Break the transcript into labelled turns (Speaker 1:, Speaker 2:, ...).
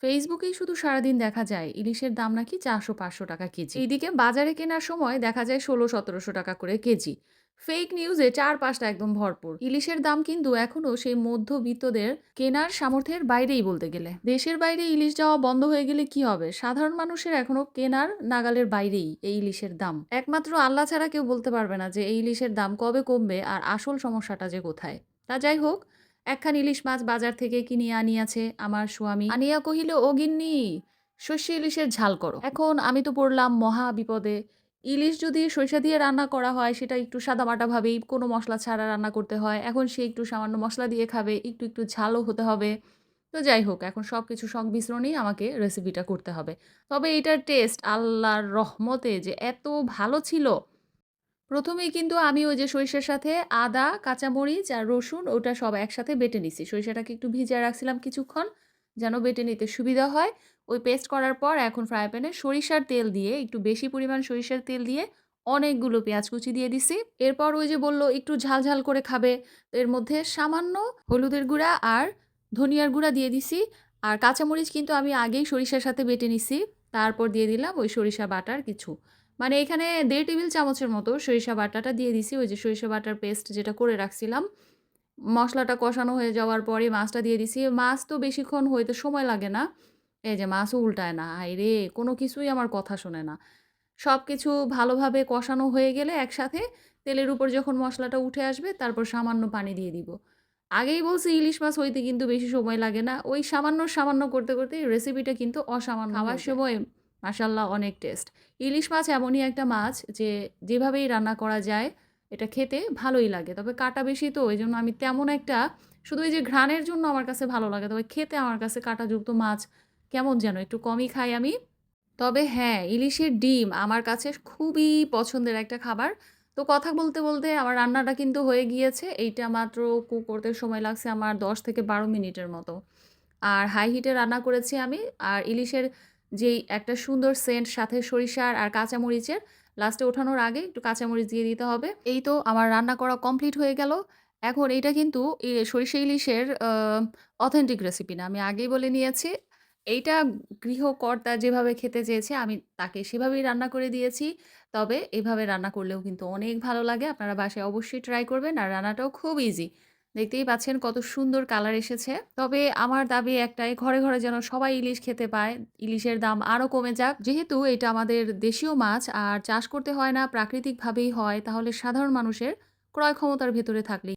Speaker 1: ফেসবুকেই শুধু সারাদিন দেখা যায় ইলিশের দাম নাকি 400-500 টাকা কেজি। এইদিকে বাজারে কেনার সময় দেখা যায় 1600-1700 টাকা করে কেজি। ফেক নিউজে চারপাশটা একদম ভরপুর। ইলিশের দাম কিন্তু এখনো সেই মধ্যবিত্তদের কেনার সামর্থ্যের বাইরেই বলতে গেলে। দেশের বাইরে ইলিশ যাওয়া বন্ধ হয়ে গেলে কি হবে? সাধারণ মানুষের এখনো কেনার নাগালের বাইরেই এই ইলিশের দাম। একমাত্র আল্লাহ ছাড়া কেউ বলতে পারবে না যে এই ইলিশের দাম কবে কমবে আর আসল সমস্যাটা যে কোথায়। তা যাই হোক, একখান ইলিশ মাছ বাজার থেকে কিনিয়া আনিয়াছে আমার স্বামী। আনিয়া কহিল, ও গিন্নি, সর্ষে ইলিশের ঝাল করো। এখন আমি তো পড়লাম মহা বিপদে। ইলিশ যদি সরিষা দিয়ে রান্না করা হয় সেটা একটু সাদামাটা ভাবেই কোনো মসলা ছাড়া রান্না করতে হয়। এখন সে একটু সামান্য মসলা দিয়ে খাবে, একটু ঝালও হতে হবে। তো যাই হোক, এখন সবকিছু সংমিশ্রণেই আমাকে রেসিপিটা করতে হবে। তবে এটার টেস্ট আল্লাহর রহমতে যে এত ভালো ছিল। প্রথমেই কিন্তু আমি ওই যে সরিষার সাথে আদা, কাঁচামরিচ আর রসুন ওটা সব একসাথে বেটে নিছি। সরিষাটাকে একটু ভিজিয়ে রাখছিলাম কিছুক্ষণ, যেন বেটে নিতে সুবিধা হয়। ওই পেস্ট করার পর এখন ফ্রাই প্যানে সরিষার তেল দিয়ে, একটু বেশি পরিমাণ সরিষার তেল দিয়ে অনেকগুলো পেঁয়াজ কুচি দিয়ে দিছি। এরপর ওই যে বলল একটু ঝাল করে খাবে। তো এর মধ্যে সামান্য হলুদের গুঁড়া আর ধনিয়ার গুঁড়া দিয়ে দিছি। আর কাঁচামরিচ কিন্তু আমি আগেই সরিষার সাথে বেটে নিছি। তারপর দিয়ে দিলাম ওই সরিষা বাটার কিছু। মানে এখানে ১.৫ টেবিল চামচের মতো সরিষা বাটাটা দিয়ে দিছি। ওই যে সরিষা বাটার পেস্ট যেটা করে রাখছিলাম। মসলাটা কষানো হয়ে যাওয়ার পরে মাছটা দিয়ে দিছি। মাছ তো বেশিক্ষণ হইতে সময় লাগে না। এই যে মাছও উল্টায় না। হায়রে! কোনো কিছুই আমার কথা শোনে না। সবকিছু ভালোভাবে কষানো হয়ে গেলে একসাথে তেলের উপর যখন মসলাটা উঠে আসবে তারপর সামান্য পানি দিয়ে দিব। আগেই বলছি ইলিশ মাছ হইতে কিন্তু বেশি সময় লাগে না। ওই সামান্য করতে রেসিপিটা কিন্তু অসামান্য খাওয়ার সময় মাশাআল্লাহ অনেক টেস্ট। ইলিশ মাছ এমনই একটা মাছ যে যেভাবেই রান্না করা যায় এটা খেতে ভালোই লাগে। তবে কাঁটা বেশি তো এজন্য আমি তেমন একটা শুধু এই যে ঘ্রাণের জন্য আমার কাছে ভালো লাগে। তবে খেতে আমার কাছে কাঁটাযুক্ত মাছ কেমন যেন একটু কমই খাই আমি। তবে হ্যাঁ, ইলিশের ডিম আমার কাছে খুবই পছন্দের একটা খাবার। তো কথা বলতে আমার রান্নাটা কিন্তু হয়ে গিয়েছে। এইটা মাত্র করতে সময় লাগছে আমার ১০ থেকে ১২ মিনিটের মতো। আর হাই হিটে রান্না করেছি আমি। আর ইলিশের যেই একটা সুন্দর সেন্ট সাথে সরিষার আর কাঁচামরিচের, লাস্টে ওঠানোর আগে একটু কাঁচামরিচ দিয়ে দিতে হবে। এই তো আমার রান্না করা কমপ্লিট হয়ে গেল। এখন এইটা কিন্তু সরিষা ইলিশের অথেন্টিক রেসিপি না। আমি আগেই বলে নিয়েছি। এইটা গৃহকর্তা যেভাবে খেতে চেয়েছে আমি তাকে সেভাবেই রান্না করে দিয়েছি। তবে এভাবে রান্না করলেও কিন্তু অনেক ভালো লাগে। আপনারা বাসায় অবশ্যই ট্রাই করবেন। আর রান্নাটাও খুব ইজি। দেখতেই পাচ্ছেন কত সুন্দর কালার এসেছে। তবে আমার দাবি একটাই, ঘরে যেন সবাই ইলিশ খেতে পায়। ইলিশের দাম আরো কমে যাক। যেহেতু এটা আমাদের দেশীয় মাছ আর চাষ করতে হয় না, প্রাকৃতিকভাবেই হয়, তাহলে সাধারণ মানুষের ক্রয় ক্ষমতার ভেতরে থাকলেই